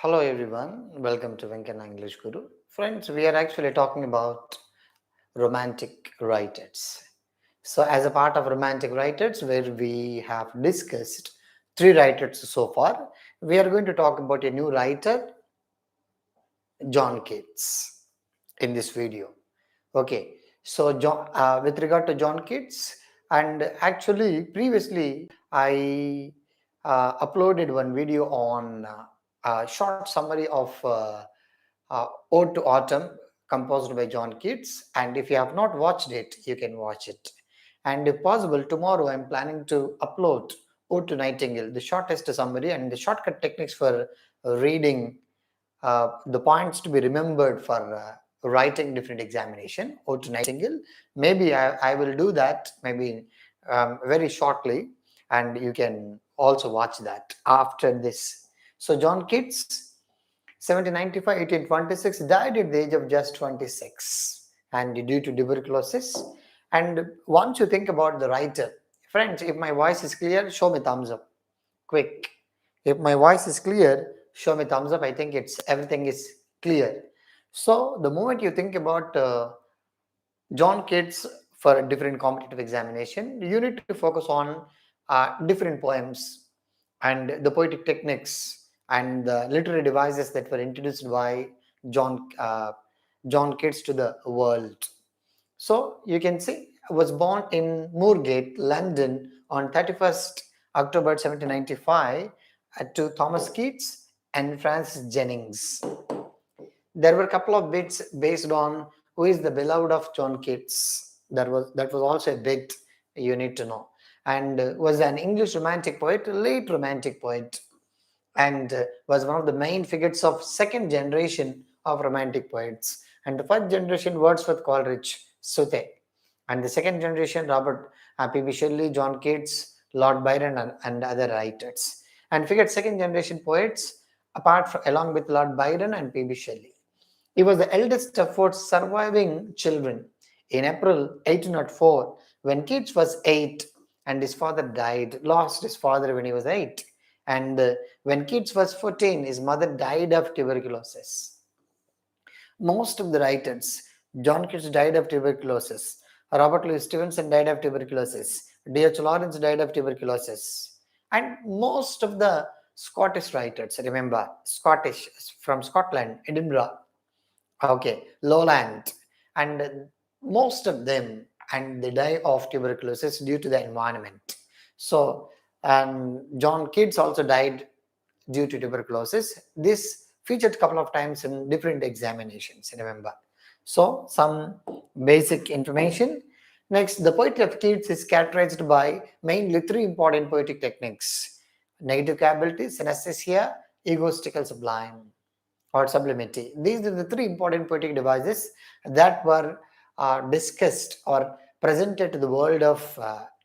Hello everyone, welcome to Venkanna English Guru. Friends, we are actually talking about romantic writers. So, as a part of romantic writers, where we have discussed three writers so far, we are going to talk about a new writer, John Keats, in this video. Okay, so with regard to John Keats, and actually previously I uploaded one video on a short summary of Ode to Autumn composed by John Keats, and if you have not watched it, you can watch it. And if possible, tomorrow I'm planning to upload Ode to Nightingale, the shortest summary and the shortcut techniques for reading the points to be remembered for writing different examination or to Nightingale. Maybe I will do that maybe very shortly, and you can also watch that after this. So John Keats, 1795, 1826, died at the age of just 26 and due to tuberculosis. And once you think about the writer, friends, if my voice is clear, show me thumbs up quick. If my voice is clear, show me thumbs up. I think it's everything is clear. So the moment you think about John Keats for a different competitive examination, you need to focus on different poems and the poetic techniques and the literary devices that were introduced by John John Keats to the world. So you can see was born in Moorgate, London on 31st October 1795 to Thomas Keats and Francis Jennings. There were a couple of bits based on who is the beloved of John Keats. That was also a bit you need to know. And was an English romantic poet, late romantic poet, and was one of the main figures of second generation of romantic poets. And the first generation Wordsworth, Coleridge, Southey, and the second generation Robert P.B. Shelley, John Keats, Lord Byron, and other writers. And figured second generation poets along with Lord Byron and P.B. Shelley. He was the eldest of four surviving children. In April 1804, when Keats was 8 and his father died, lost his father when he was 8. And when Keats was 14, his mother died of tuberculosis. Most of the writers, John Keats died of tuberculosis. Robert Louis Stevenson died of tuberculosis. D.H. Lawrence died of tuberculosis. And most of the Scottish writers, remember, Scottish, from Scotland, Edinburgh, okay, Lowland, and most of them, and they die of tuberculosis due to the environment. So, and John Keats also died due to tuberculosis. This featured a couple of times in different examinations, remember. So, some basic information. Next, the poetry of Keats is characterized by mainly three important poetic techniques: negative ability, synesthesia, egoistical sublime or sublimity. These are the three important poetic devices that were discussed or presented to the world of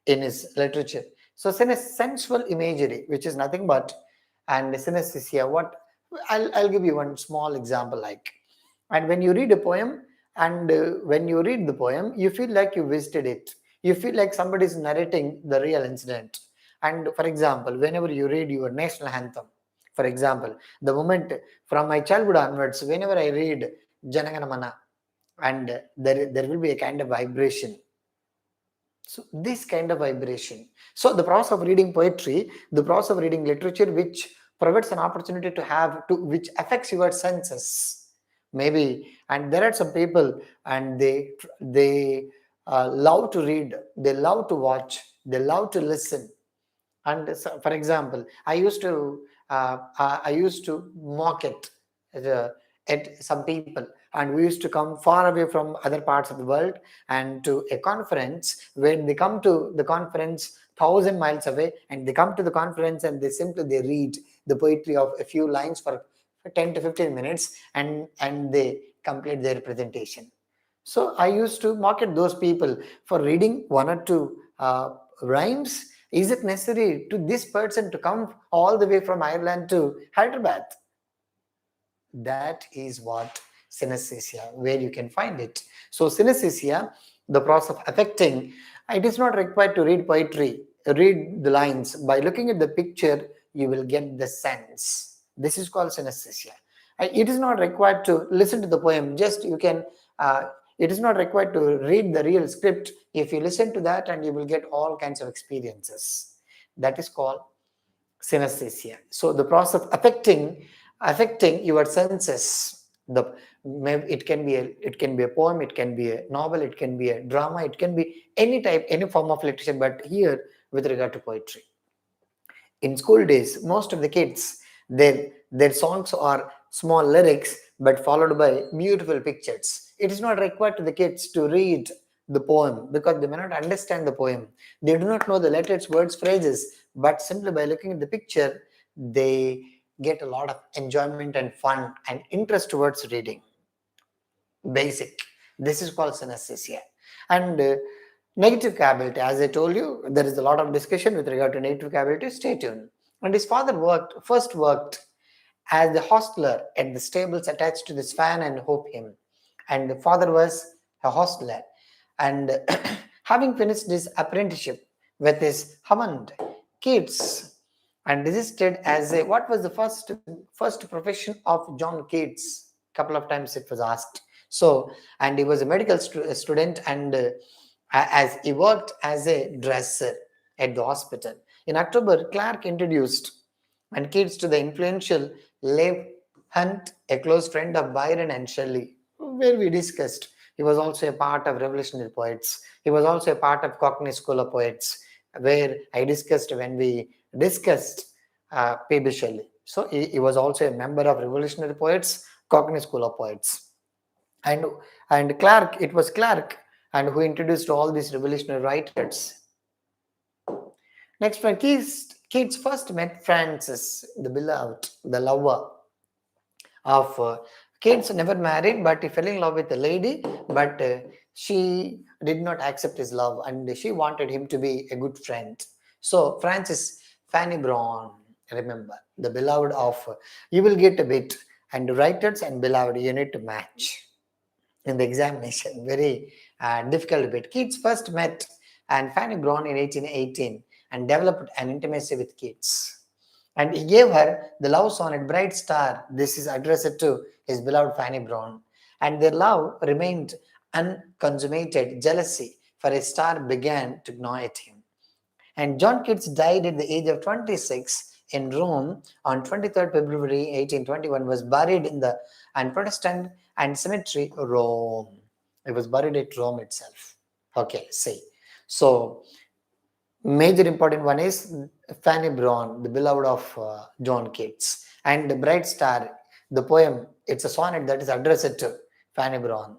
in his literature. So, sensual imagery, which is nothing but, and synesthesia. What I'll give you one small example. Like, and when you read a poem, and when you read the poem, you feel like you visited it. You feel like somebody is narrating the real incident. And for example, whenever you read your national anthem, for example, the moment from my childhood onwards, whenever I read Janagana Mana, and there will be a kind of vibration. So this kind of vibration. So the process of reading poetry, the process of reading literature, which provides an opportunity to have to which affects your senses. Maybe, and there are some people, and they love to read, they love to watch, they love to listen. And so, for example, I used to mock it at some people, and we used to come far away from other parts of the world and to a conference. When they come to the conference 1,000 miles away, and they come to the conference and they read the poetry of a few lines for 10 to 15 minutes, and they complete their presentation. So I used to market those people for reading one or two rhymes. Is it necessary to this person to come all the way from Ireland to Hyderabad? That is what synesthesia, where you can find it. So synesthesia, the process of affecting, it is not required to read poetry, read the lines. By looking at the picture, you will get the sense. This is called synesthesia. It is not required to listen to the poem. Just you can. It is not required to read the real script. If you listen to that, and you will get all kinds of experiences. That is called synesthesia. So the process of affecting your senses. It can be a poem, it can be a novel, it can be a drama, it can be any form of literature. But here, with regard to poetry, in school days, most of the kids, their songs are small lyrics but followed by beautiful pictures. It is not required to the kids to read the poem because they may not understand the poem. They do not know the letters, words, phrases, but simply by looking at the picture, they get a lot of enjoyment and fun and interest towards reading. Basic. This is called synesthesia. And negative capability, as I told you, there is a lot of discussion with regard to negative capability. Stay tuned. And his father first worked as the hostler at the stables attached to this Fan and Hope him. And the father was a hostler. And having finished his apprenticeship with his husband, Keats, and desisted as a, what was the first profession of John Keats? Couple of times it was asked. So, and he was a medical student, and as he worked as a dresser at the hospital. In October, Clark introduced and Keats to the influential Leigh Hunt, a close friend of Byron and Shelley, where we discussed. He was also a part of Revolutionary Poets. He was also a part of Cockney School of Poets, where I discussed when we discussed P.B. Shelley. So he was also a member of Revolutionary Poets, Cockney School of Poets. And Clark, it was Clark and who introduced all these revolutionary writers. Next one, Keats first met Frances, the beloved, the lover of Keats. Never married, but he fell in love with a lady, but she did not accept his love, and she wanted him to be a good friend. So Frances, Fanny Brown, remember, the beloved of, you will get a bit, and writers and beloved, you need to match in the examination. Very difficult bit. Keats first met and Fanny Brown in 1818 and developed an intimacy with Keats. And he gave her the love sonnet Bright Star. This is addressed to his beloved Fanny Brown. And their love remained unconsummated. Jealousy for a star began to gnaw at him. And John Keats died at the age of 26 in Rome on 23rd February 1821, was buried in the Protestant and cemetery Rome. It was buried at Rome itself. Okay, see. So, major important one is Fanny Brown, the beloved of John Keats. And the Bright Star, the poem, it's a sonnet that is addressed to Fanny Brown.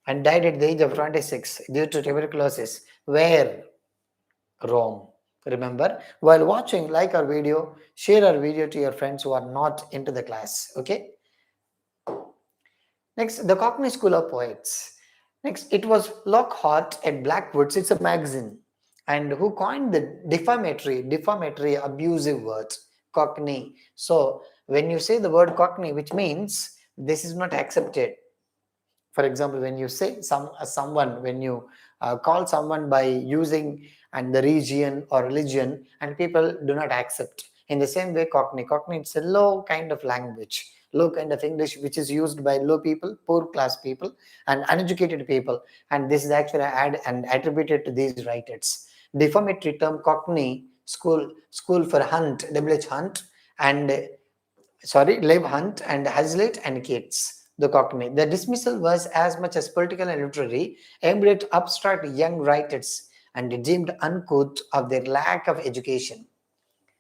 And died at the age of 26 due to tuberculosis. Where? Rome. Remember, while watching, like our video, share our video to your friends who are not into the class. Okay. Next, the Cockney School of Poets. Next, it was Lockhart at Blackwoods. It's a magazine. And who coined the defamatory, abusive word, Cockney. So, when you say the word Cockney, which means this is not accepted. For example, when you say someone, when you call someone by using and the region or religion, and people do not accept. In the same way, Cockney, it's a low kind of language, low kind of English, which is used by low people, poor class people, and uneducated people. And this is actually attributed to these writers. Defamatory term Cockney school for Hunt, W.H. Hunt, and Leigh Hunt and Hazlitt and Keats. The Cockney. The dismissal was as much as political and literary, aimed at abstract young writers and deemed uncouth of their lack of education.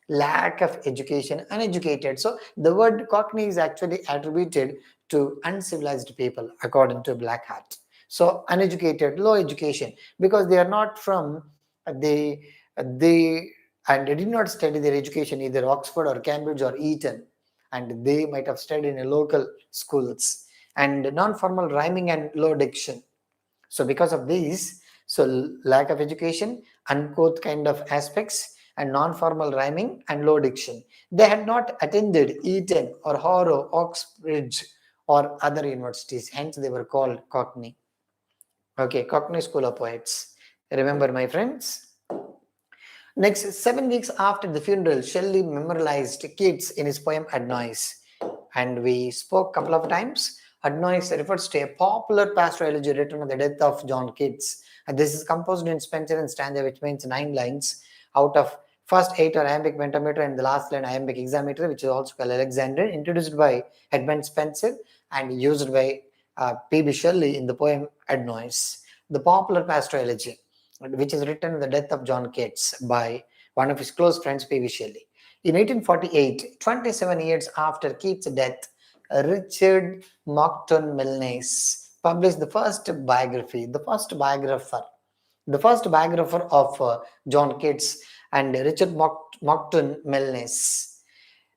Uneducated. So the word Cockney is actually attributed to uncivilized people, according to Blackhart. So uneducated, low education, because they are not from and they did not study their education either Oxford or Cambridge or Eton, and they might have studied in local schools. And non-formal rhyming and low diction. So because of these, so lack of education, uncouth kind of aspects, and non-formal rhyming and low diction. They had not attended Eton or Harrow, Oxbridge or other universities. Hence they were called Cockney. Okay, Cockney School of Poets. Remember, my friends? Next, 7 weeks after the funeral, Shelley memorialized Keats in his poem Adnoise. And we spoke a couple of times. Adnoise refers to a popular pastoral elegy written on the death of John Keats. And this is composed in stanza and stanza, which means 9 lines. Out of first 8 are iambic pentameter and the last line iambic hexameter, which is also called Alexander, introduced by Edmund Spenser and used by P.B. Shelley in the poem Adnoise. The popular pastoral elegy, which is written on the death of John Keats by one of his close friends, P.B. Shelley. In 1848, 27 years after Keats' death, Richard Monckton Milnes published the first biography, the first biographer of John Keats, and Richard Monckton Milnes.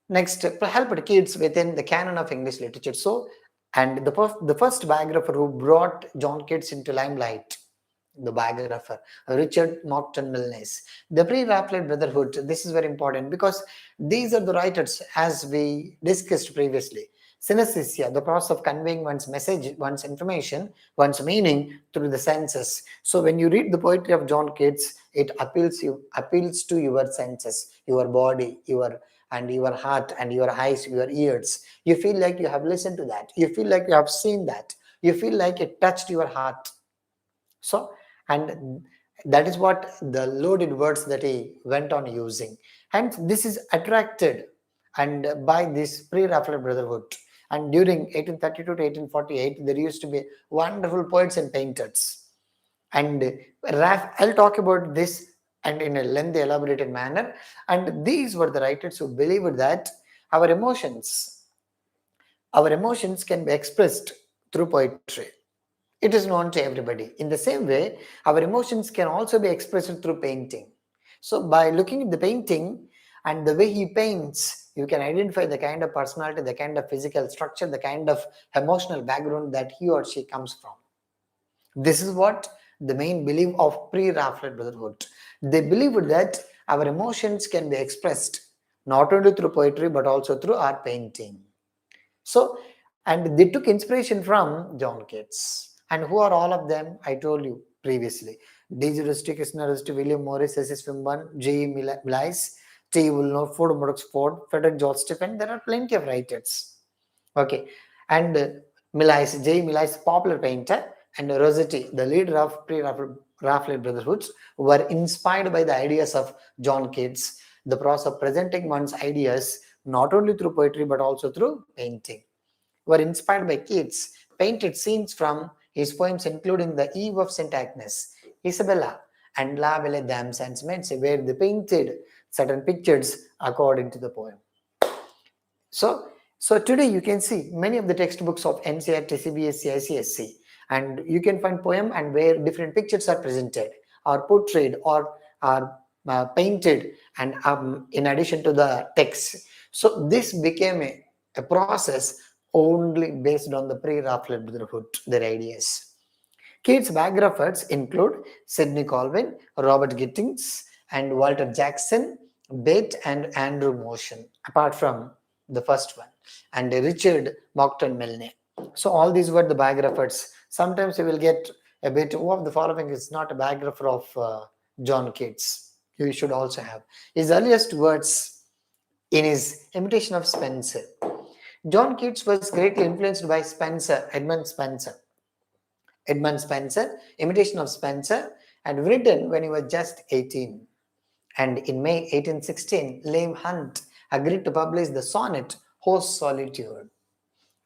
Next, helped Keats within the canon of English literature. So, and the first biographer who brought John Keats into limelight, the biographer Richard Monckton Milnes. The PreRaphaelite Brotherhood, this is very important because these are the writers, as we discussed previously. Synesthesia, the process of conveying one's message, one's information, one's meaning through the senses. So when you read the poetry of John Keats, it appeals to your senses, your body, your heart and your eyes, your ears. You feel like you have listened to that. You feel like you have seen that. You feel like it touched your heart. So, and that is what the loaded words that he went on using. Hence, this is attracted and by this PreRaphaelite Brotherhood. And during 1832 to 1848, there used to be wonderful poets and painters. And I'll talk about this and in a lengthy, elaborated manner. And these were the writers who believed that our emotions can be expressed through poetry. It is known to everybody. In the same way, our emotions can also be expressed through painting. So by looking at the painting and the way he paints, you can identify the kind of personality, the kind of physical structure, the kind of emotional background that he or she comes from. This is what the main belief of PreRaphaelite Brotherhood. They believed that our emotions can be expressed not only through poetry but also through art painting. So, and they took inspiration from John Keats. And who are all of them? I told you previously. D.G. Rusty, Krishna Rusty, William Morris, S.S. Swinburne, J. Milais, T. Woolnough, Ford Murdoch Ford, Frederick George Stephen. There are plenty of writers. Okay. And Milais, J. Milais, popular painter, and Rossetti, the leader of PreRaphaelite Brotherhoods, were inspired by the ideas of John Keats, the process of presenting one's ideas not only through poetry but also through painting. Were inspired by Keats, painted scenes from his poems including The Eve of St. Agnes, Isabella, and La Belle Dame Sans Mezzo, where they painted certain pictures according to the poem. So today you can see many of the textbooks of NCERT, CBSE, ICSE, and you can find poem and where different pictures are presented or portrayed or are painted and in addition to the text. So this became a process only based on the PreRaphaelite Brotherhood, their ideas. Keats' biographers include Sidney Colvin, Robert Gittings, and Walter Jackson, Bate, and Andrew Motion, apart from the first one, and Richard Monckton Milnes. So all these were the biographers. Sometimes you will get a bit, who of the following is not a biographer of John Keats? You should also have. His earliest words in his Imitation of Spenser. John Keats was greatly influenced by Edmund Spenser, Imitation of Spenser, and written when he was just 18. And in May 1816, Leigh Hunt agreed to publish the sonnet O Solitude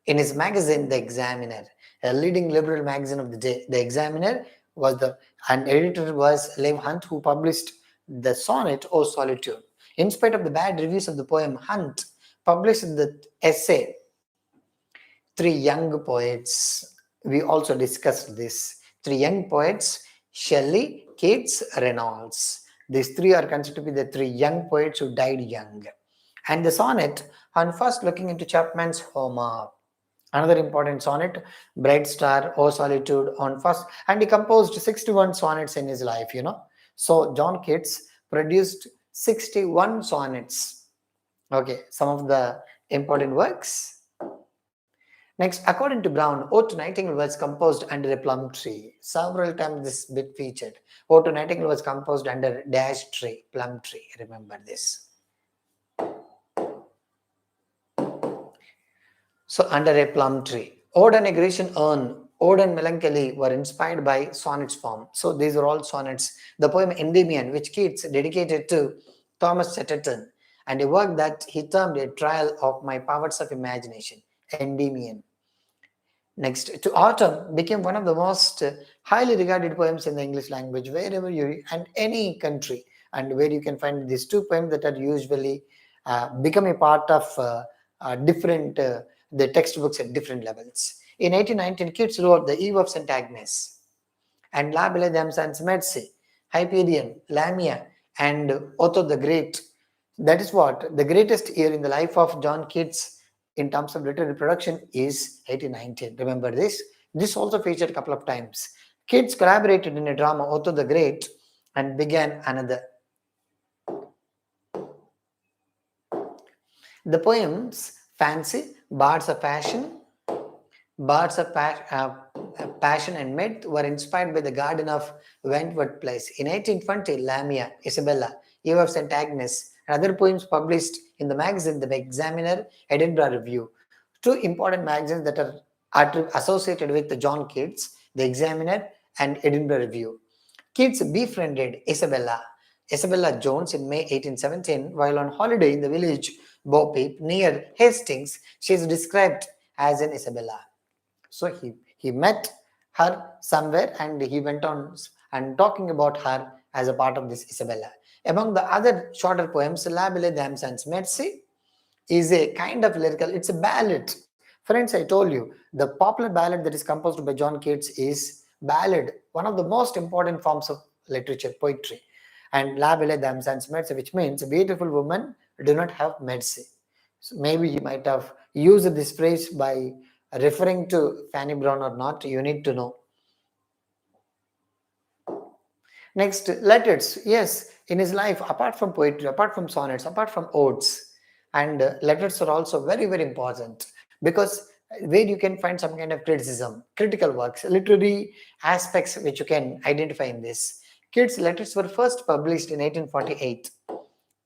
in his magazine, The Examiner, a leading liberal magazine of the day. The Examiner was and editor was Leigh Hunt, who published the sonnet O Solitude. In spite of the bad reviews of the poem, Hunt published the essay Three Young Poets. We also discussed this. Three young poets, Shelley, Keats, Reynolds. These three are considered to be the three young poets who died young. And the sonnet on first looking into Chapman's Homer. Another important sonnet, Bright Star, O Solitude on first. And he composed 61 sonnets in his life, So John Keats produced 61 sonnets. Okay, some of the important works. Next, according to Brown, Ode to Nightingale was composed under a plum tree. Several times this bit featured. Ode to Nightingale was composed under dash tree, plum tree. Remember this. So under a plum tree. Ode and a Grecian urn, Ode and Melancholy were inspired by sonnets form. So these are all sonnets. The poem Endymion, which Keats dedicated to Thomas Chatterton, and a work that he termed a trial of my powers of imagination. Endymion. Next, To Autumn became one of the most highly regarded poems in the English language, wherever you and any country, and where you can find these two poems that are usually become a part of different the textbooks at different levels. In 1819, Keats wrote The Eve of St. Agnes and La Belle Dame Sans Merci, Hyperion, Lamia, and Otho the Great. That is what the greatest year in the life of John Keats in terms of literary production is 1819. Remember this. This also featured a couple of times. Keats collaborated in a drama, Otho the Great, and began another. The poems Fancy, Bards of Passion, Passion and Myth were inspired by the Garden of Wentworth Place. In 1820, Lamia, Isabella, Eve of St. Agnes, and other poems published in the magazine The Examiner, Edinburgh Review. Two important magazines that are associated with John Keats, The Examiner and Edinburgh Review. Keats befriended Isabella Jones in May 1817 while on holiday in the village Bo Peep near Hastings. She is described as an Isabella. So he met her somewhere and he went on and talking about her as a part of this Isabella. Among the other shorter poems, La Belle Dame Sans Merci is a kind of lyrical, it's a ballad. Friends, I told you, the popular ballad that is composed by John Keats is ballad, one of the most important forms of literature, poetry. And La Belle Dame Sans Merci, which means beautiful women do not have mercy. So maybe you might have used this phrase by referring to Fanny Brown or not, you need to know. Next, letters. Yes, in his life, apart from poetry, apart from sonnets, apart from odes, and letters are also very, very important because where you can find some kind of criticism, critical works, literary aspects which you can identify in this. Keats' letters were first published in 1848.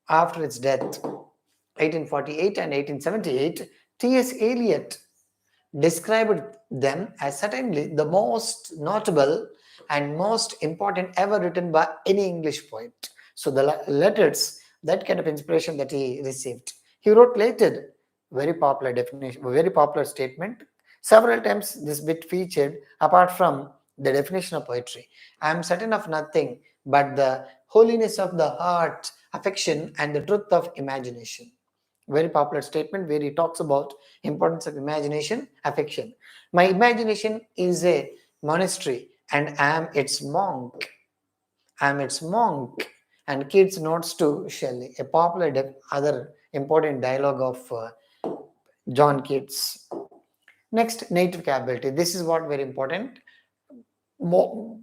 After its death, 1848 and 1878, T.S. Eliot described them as certainly the most notable and most important ever written by any English poet. So the letters, that kind of inspiration that he received. He wrote later, very popular definition, very popular statement. Several times this bit featured apart from the definition of poetry. I am certain of nothing but the holiness of the heart, affection, and the truth of imagination. Very popular statement where he talks about importance of imagination, affection. My imagination is a monastery and I am its monk. I am its monk. And Keats notes to Shelley, a popular other important dialogue of John Keats. Next, native capability. This is what very important.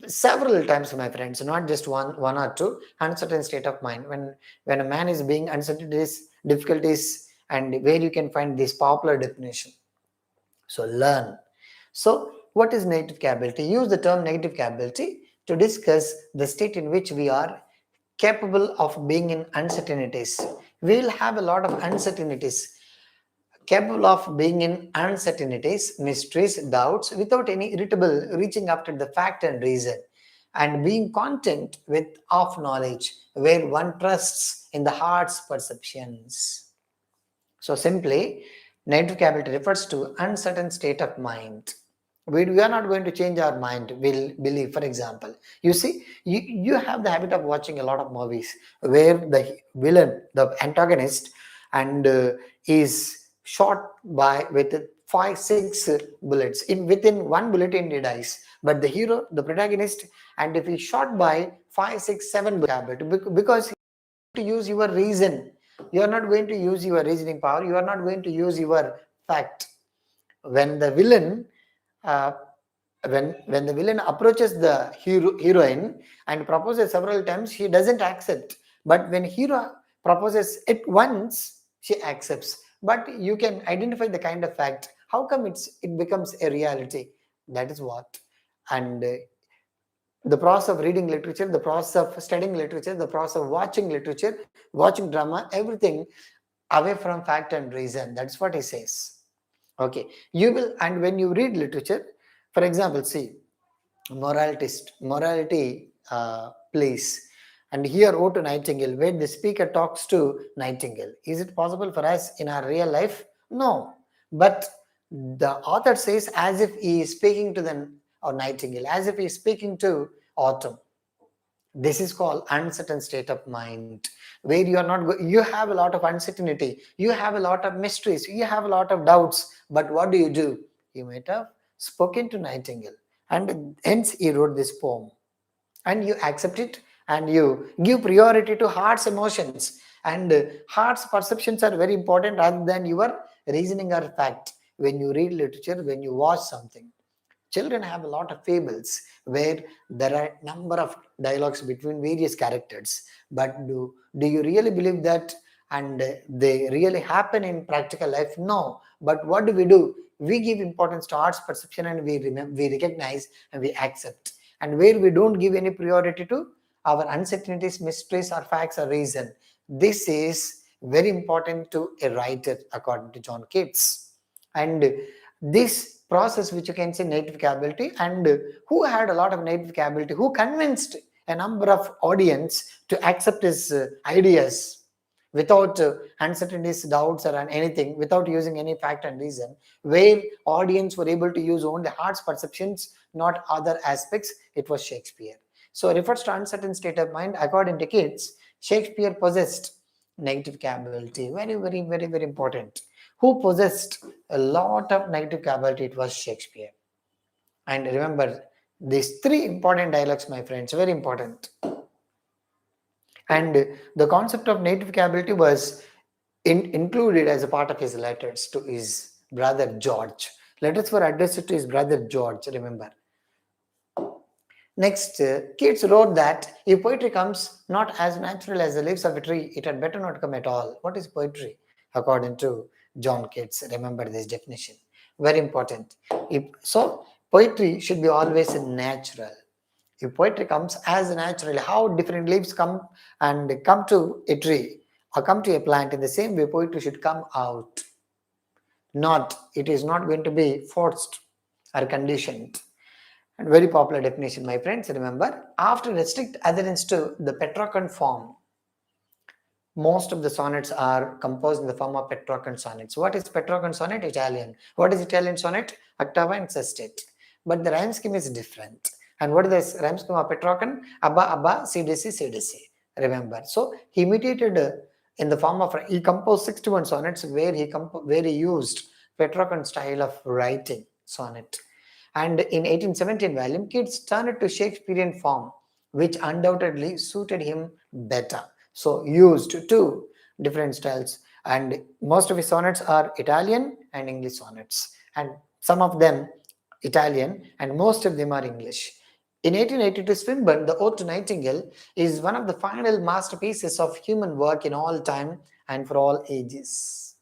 Several times, my friends, not just one or two. Uncertain state of mind. When a man is being uncertain, difficulties, and where you can find this popular definition. So learn. So what is native capability? Use the term native capability to discuss the state in which we are capable of being in uncertainties. We will have a lot of uncertainties, capable of being in uncertainties, mysteries, doubts, without any irritable reaching after the fact and reason, and being content with of knowledge, where one trusts in the heart's perceptions. So simply, native capability refers to uncertain state of mind. We are not going to change our mind, we'll believe. For example, you see, you have the habit of watching a lot of movies where the villain, the antagonist, and is shot by with 5-6 bullets. Within one bullet he dies. But the hero, the protagonist, and if he's shot by 5, 6, 7 bullets, because to use your reason, you are not going to use your reasoning power, you are not going to use your fact. When the villain when the villain approaches the heroine and proposes several times, she doesn't accept. But when hero proposes it once, she accepts. But you can identify the kind of fact How come it becomes a reality? That is what. And the process of reading literature, the process of studying literature, the process of watching literature, watching drama, everything away from fact and reason. That's what he says. Okay, you will, and when you read literature, for example, see, morality plays. And here, O to Nightingale, where the speaker talks to Nightingale. Is it possible for us in our real life? No. But the author says as if he is speaking to the or Nightingale, as if he is speaking to autumn. This is called uncertain state of mind, where you are not you have a lot of uncertainty, you have a lot of mysteries, you have a lot of doubts. But what do? You might have spoken to Nightingale, and hence he wrote this poem, and you accept it, and you give priority to heart's emotions, and heart's perceptions are very important rather than your reasoning or fact. When you read literature, when you watch something, children have a lot of fables where there are number of dialogues between various characters. But do you really believe that, and they really happen in practical life? No. But what do? We give importance to arts perception, and we recognize and we accept. And where we don't give any priority to our uncertainties, mysteries, or facts or reason. This is very important to a writer, according to John Keats. And this process, which you can say native capability, and who had a lot of native capability, who convinced a number of audience to accept his ideas without uncertainties, doubts, or anything, without using any fact and reason, where audience were able to use only heart's perceptions, not other aspects. It was Shakespeare. So refers to uncertain state of mind. According to Keats, Shakespeare possessed negative capability. Very, very, very, very important. Who possessed a lot of negative capability? It was Shakespeare. And remember, these three important dialogues, my friends, very important. And the concept of native capability was included as a part of his letters to his brother George. Letters were addressed to his brother George, remember. Next, Keats wrote that if poetry comes not as natural as the leaves of a tree, it had better not come at all. What is poetry? According to John Keats, remember this definition. Very important. So, poetry should be always natural. If poetry comes as natural, how different leaves come and come to a tree or come to a plant, in the same way poetry should come out. It is not going to be forced or conditioned. And very popular definition, my friends. Remember, after strict adherence to the Petrarchan form, most of the sonnets are composed in the form of Petrarchan sonnets. What is Petrarchan sonnet? Italian. What is Italian sonnet? Ottava and sestet. But the rhyme scheme is different. And what is the rhyme scheme of Petrarchan? Abba, Abba, CDC, CDC. Remember. So he imitated in the form of, he composed 61 sonnets where he used Petrarchan style of writing sonnet. And in 1817 volume, Keats turned it to Shakespearean form, which undoubtedly suited him better. So used two different styles, and most of his sonnets are Italian and English sonnets, and some of them Italian and most of them are English. In 1882, Swinburne, The Ode to Nightingale, is one of the final masterpieces of human work in all time and for all ages.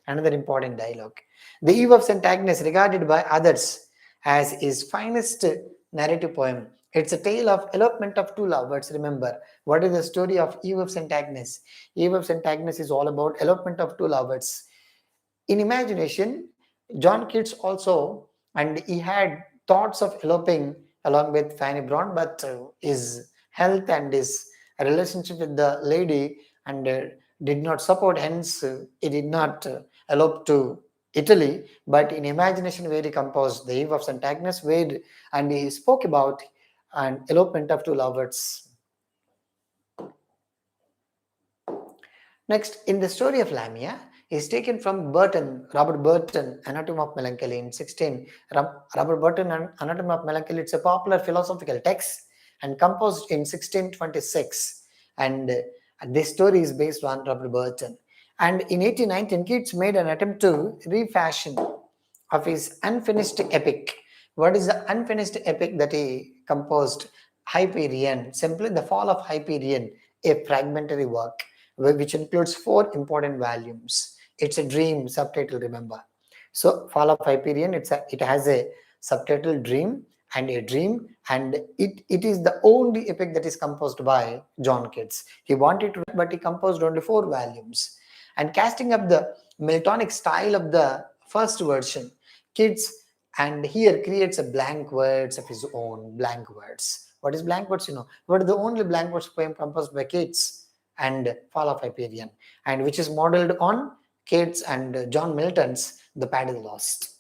Another important dialogue. The Eve of St. Agnes, regarded by others as his finest narrative poem. It's a tale of elopement of two lovers. Remember, what is the story of Eve of St. Agnes? Eve of St. Agnes is all about elopement of two lovers. In imagination, John Keats also, and he had thoughts of eloping along with Fanny Brown, but his health and his relationship with the lady and did not support, hence he did not elope to Italy, but in imagination where he composed the Eve of St. Agnes, where and he spoke about an elopement of two lovers. Next, in the story of Lamia, is taken from Robert Burton, Anatomy of Melancholy in 16. Robert Burton, Anatomy of Melancholy, it's a popular philosophical text and composed in 1626. And this story is based on Robert Burton. And in 1819, Keats made an attempt to refashion of his unfinished epic. What is the unfinished epic that he composed? Hyperion, simply The Fall of Hyperion, a fragmentary work which includes 4 important volumes. It's a dream, subtitle, remember. So Fall of Hyperion, it has a subtitle Dream and a Dream, and it is the only epic that is composed by John Keats. He wanted to write, but he composed only 4 volumes. And casting up the Miltonic style of the first version, Keats and here creates a blank words of his own. Blank words. What is blank words? What is the only blank words poem composed by Keats and Fall of Hyperion, and which is modeled on Keats and John Milton's The Paddle Lost.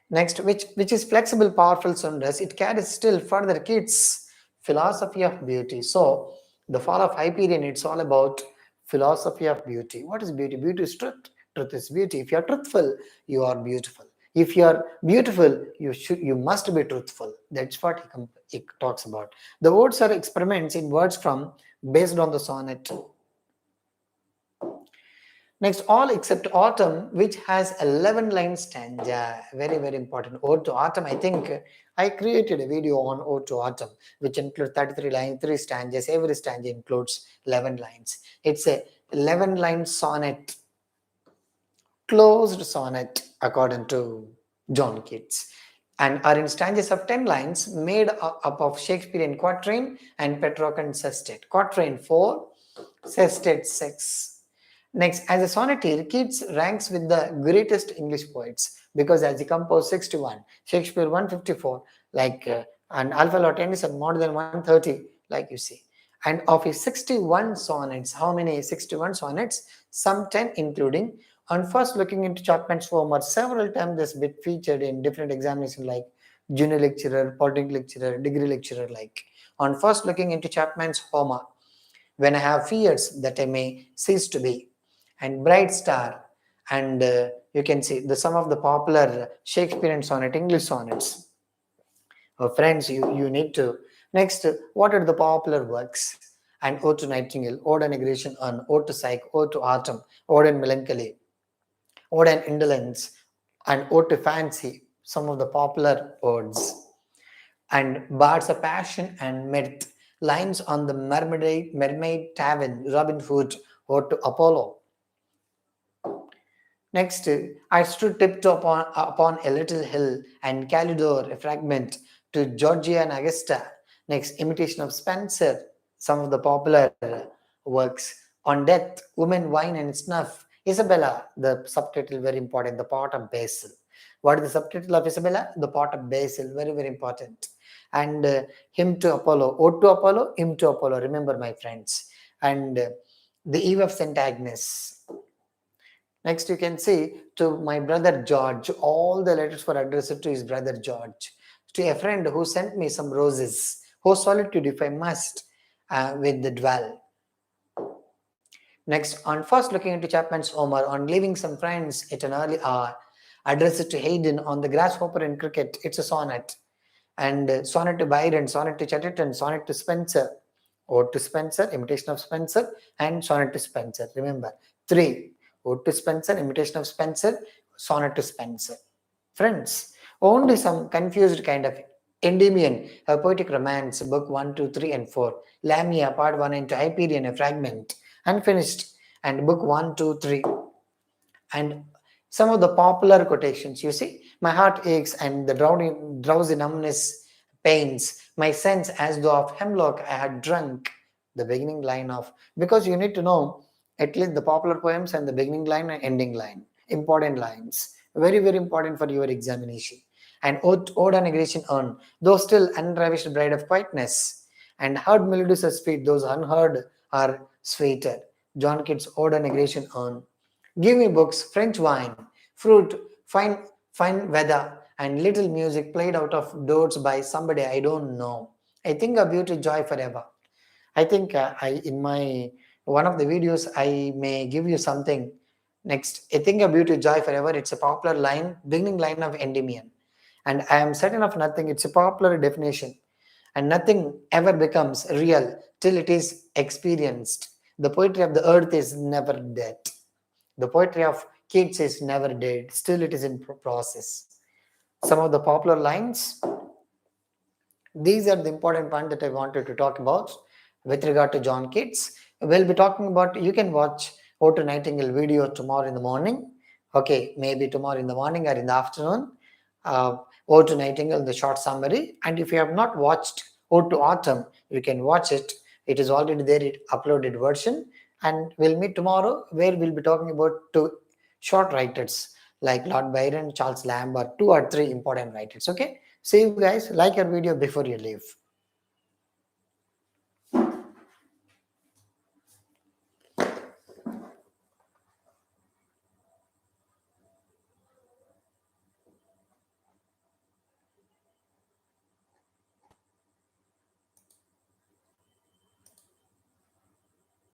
Next, which is flexible, powerful sounders. It carries still further Keats' philosophy of beauty. So the Fall of Hyperion, it's all about philosophy of beauty. What is beauty? Beauty is truth. Truth is beauty. If you are truthful, you are beautiful. If you are beautiful, you must be truthful. That's what he talks about. The words are experiments in words from based on the sonnet. Next, all except autumn, which has 11-line stanza. Very, very important. Ode to autumn. I think I created a video on Ode to autumn, which includes 33 lines, 3 stanzas. Every stanza includes 11 lines. It's a 11-line sonnet, closed sonnet, according to John Keats, and are in stanzas of 10 lines made up of Shakespearean quatrain and Petrarchan sestet. Quatrain 4, sestet 6. Next, as a sonneteer, Keats ranks with the greatest English poets because as he composed 61, Shakespeare 154, and Alpha Tennyson more than 130, like you see. And of his 61 sonnets, how many 61 sonnets? Some 10 including. On first looking into Chapman's Homer, several times this bit featured in different examinations like junior lecturer, polytechnic lecturer, degree lecturer, like. On first looking into Chapman's Homer, when I have fears that I may cease to be, and Bright Star, and you can see some of the popular Shakespearean sonnet, English sonnets. Friends, you need to. Next, what are the popular works? And Ode to Nightingale, Ode on Aggression, on Ode to Psyche, Ode to Autumn, Ode on Melancholy, Ode on Indolence, and Ode to Fancy, some of the popular odes. And Bards of Passion and Mirth, lines on the Mermaid Tavern, Robin Hood, Ode to Apollo. Next, I stood tiptoe upon a little hill, and Calidore, a fragment, to Georgia and Augusta. Next, Imitation of Spenser, some of the popular works. On Death, Women, Wine and Snuff. Isabella, the subtitle very important, The Pot of Basil. What is the subtitle of Isabella? The Pot of Basil, very, very important. And Hymn to Apollo, Ode to Apollo, Hymn to Apollo, remember my friends. And The Eve of St. Agnes. Next, you can see to my brother George. All the letters were addressed to his brother George. To a friend who sent me some roses. Whose solitude if I must with the dwell. Next, on first looking into Chapman's Homer, on leaving some friends at an early hour, addressed to Haydn on the grasshopper and cricket. It's a sonnet. And sonnet to Byron, sonnet to Chatterton, sonnet to Spenser. Ode to Spenser, Imitation of Spenser, and sonnet to Spenser. Remember, 3. Ode to Spenser, Imitation of Spenser, sonnet to Spenser. Friends, only some confused kind of Endymion, a poetic romance, book 1, 2, 3, and 4. Lamia, part 1 into Hyperion, a fragment, unfinished, and book 1, 2, 3. And some of the popular quotations, you see, my heart aches and the drowsy numbness pains, my sense as though of hemlock I had drunk. The beginning line of, because you need to know at least the popular poems and the beginning line and ending line, important lines, very, very important for your examination. And Ode on Aggression on, though still unravished bride of quietness, and heard melodious as sweet, those unheard are sweeter. John Keats, Ode on Aggression on. Give me books, French wine, fruit, fine weather, and little music played out of doors by somebody I don't know. I think of beauty, joy forever. I think in my one of the videos I may give you something. Next, I think of beauty, joy forever. It's a popular line, beginning line of Endymion. And I am certain of nothing. It's a popular definition. And nothing ever becomes real till it is experienced. The poetry of the earth is never dead. The poetry of Keats is never dead. Still it is in process. Some of the popular lines. These are the important points that I wanted to talk about with regard to John Keats. We'll be talking about, you can watch Ode to Nightingale video tomorrow in the morning. Okay, maybe tomorrow in the morning or in the afternoon. Ode to Nightingale, the short summary. And if you have not watched Ode to Autumn, you can watch it. It is already there, it uploaded version. And we'll meet tomorrow where we'll be talking about two short writers like Lord Byron, Charles Lamb, or two or three important writers. Okay, see you guys. Like our video before you leave.